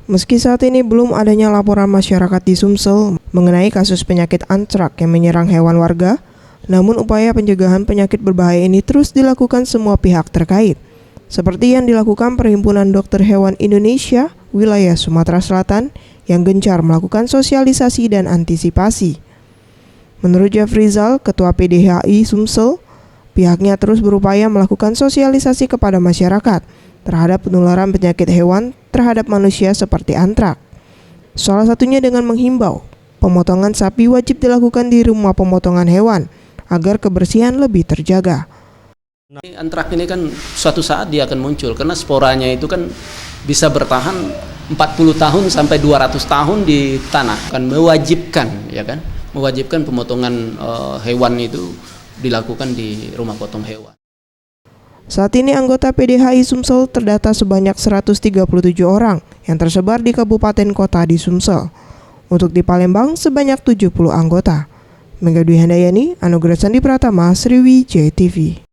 Meski saat ini belum adanya laporan masyarakat di Sumsel mengenai kasus penyakit antrak yang menyerang hewan warga, namun upaya pencegahan penyakit berbahaya ini terus dilakukan semua pihak terkait, seperti yang dilakukan Perhimpunan Dokter Hewan Indonesia wilayah Sumatera Selatan yang gencar melakukan sosialisasi dan antisipasi. Menurut Jafrizal, Ketua PDHI Sumsel, pihaknya terus berupaya melakukan sosialisasi kepada masyarakat terhadap penularan penyakit hewan terhadap manusia seperti antrak. Salah satunya dengan menghimbau pemotongan sapi wajib dilakukan di rumah pemotongan hewan agar kebersihan lebih terjaga. Antrak ini kan suatu saat dia akan muncul karena sporanya itu kan bisa bertahan 40 tahun sampai 200 tahun di tanah. Kan mewajibkan pemotongan hewan itu dilakukan di rumah potong hewan. Saat ini anggota PDHI Sumsel terdata sebanyak 137 orang yang tersebar di kabupaten kota di Sumsel. Untuk di Palembang sebanyak 70 anggota. Mega Dwi Handayani, Anugerah Sandi Pratama, Sriwijaya TV.